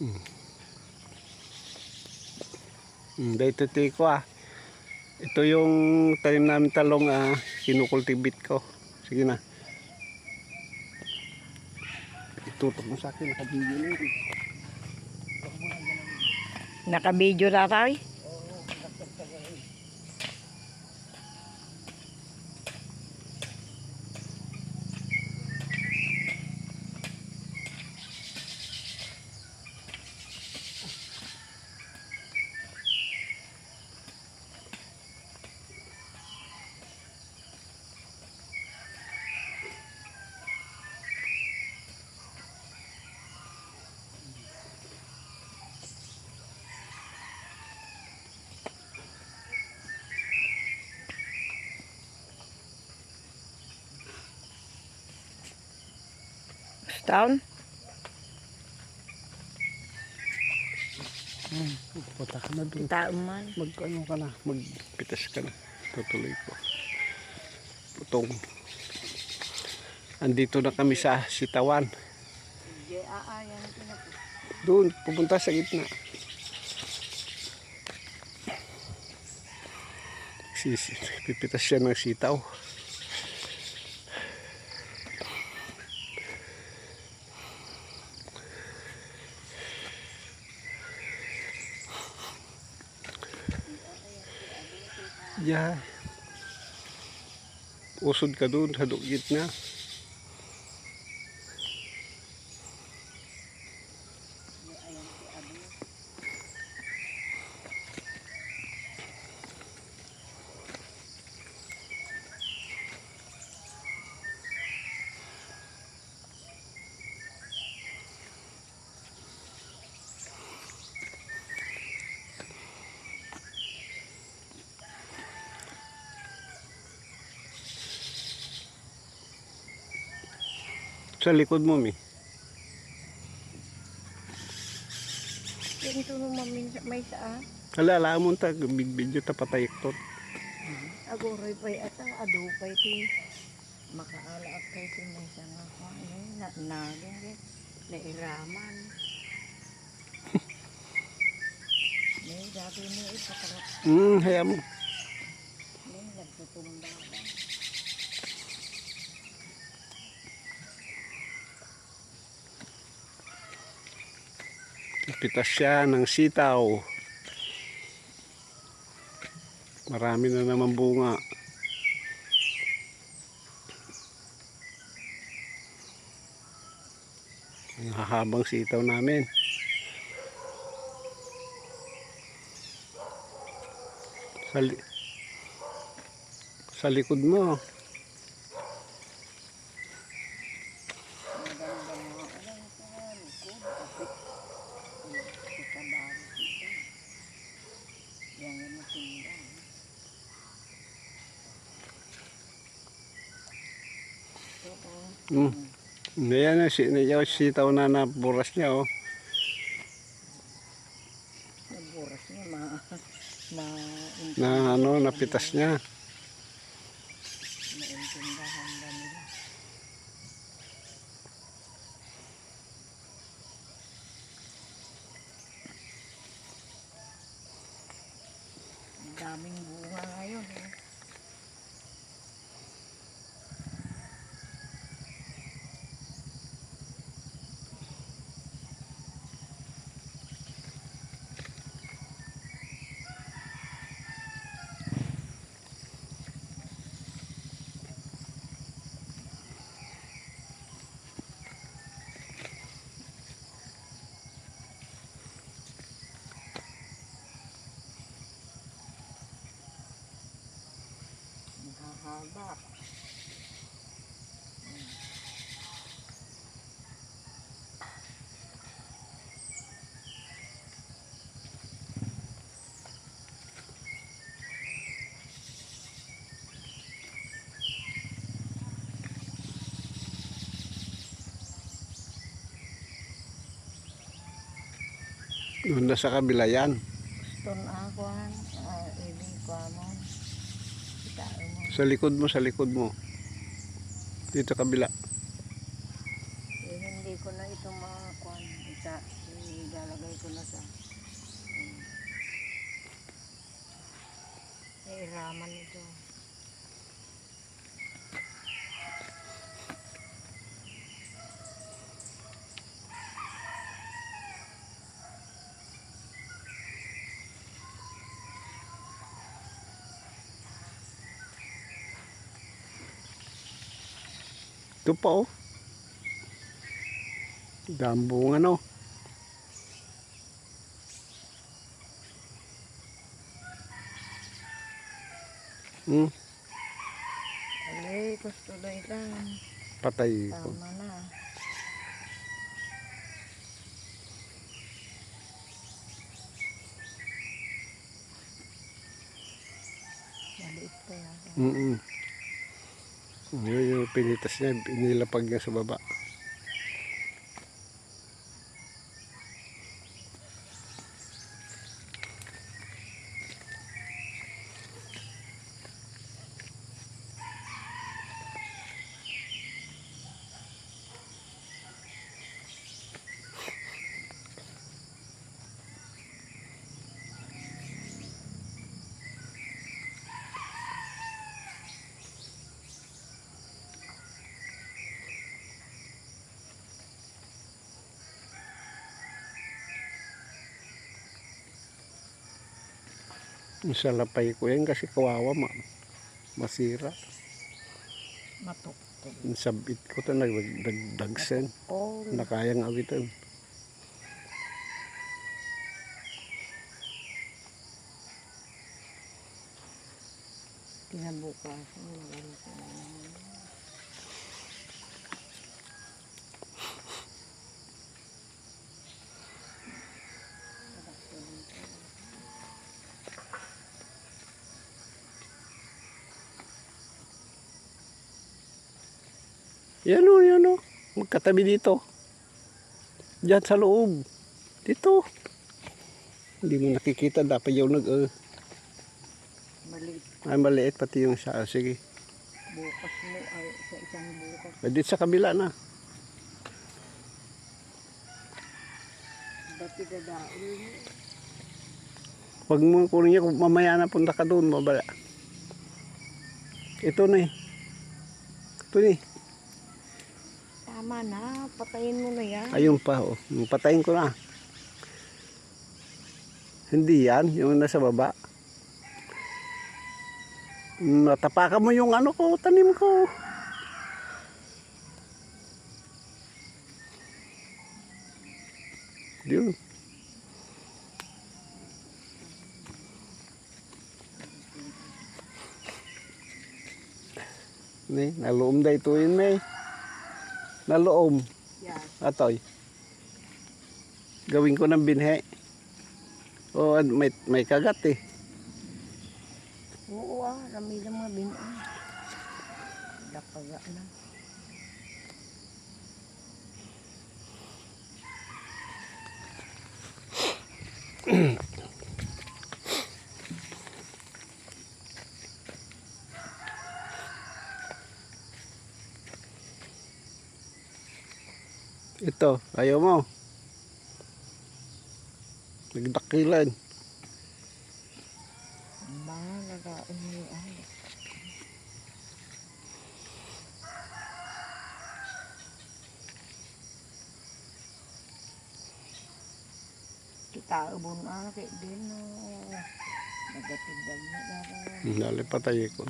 Dito ko Ito yung tanim namin talong kinukultivate ko. Sige na. Itutok mo sa akin. Nakabidyo na yun. Nakabidyo na tayo. Down. Punta ka na doon. Tauman. Mag-ano ka na. Magpitas ka na. Tutuloy ko. Putong. Andito na kami sa Sitawan. Doon. Pupunta sa gitna. Pipitas siya ng sitaw. Yeah. Usod ka doon sa gitna. Sa likod mo, Mi. Ito naman may saan. Alala mo ta, video tapatay ito. Agoray pa'y ata, adupay ti. Makaalaat kayo ti may saan ako. Nagin, nairaman. May dati mo ipatarap. Haya mo. May nagtutumba ka. Pitas siya ng sitaw. Marami na naman bunga. Ang hahabang sitaw namin. Sa likod mo. Ayan na sitaw na naburas niya Naburas niya, napitas niya. Naintindahan ba nila? Daming bunga ngayon Haba. Doon na sa kabila yan. Ton akuan, ibig ko mo. Itao mo. Sa likod mo. Dito kabila. Hindi ko na itong mga kuan. Idalag ko na sa iraman ito. Ito pa oh. Dambong ano. Alay, gusto na ilan. Patay ko. Tama na. Maliit pa yan. Yun yung pinitas niya, inilapag niya sa baba. Yung salapay ko yan kasi kawawa masira. Matuktok. Yung sabit ko ito nagdagsen. Oh, Nakayang awitan. kinabukasan. Magaling ko na naman. Yan o, yan o. Magkatabi dito. Diyan sa loob. Dito. Hindi mo nakikita. Dapat yung Maliit. ay maliit pati yung sa. Sige. Bukas mo ay sa isang bukas. Dito sa kabila na. Dati dadaon mo. Pag mo kunin niya, kung mamaya na punta ka doon, mabala. Ito na eh. Ito na eh. Tama na. Patayin mo na yan. Ayun pa, oh. Patayin ko na. Hindi yan, yung nasa baba. Natapakan mo yung ano ko, tanim ko. Yun. May, naloom da ito yun, may. Naloom. Yan. Atoy. Gawin ko ng binhe. O, may kagat eh. Oo rami lang mga binuan. Dapaga na. Ito, ayaw mo. Nagdakilan. Mga nagaon mo ay. Kita ubon kay din no. Nagatindag na daw. Dali patay ko.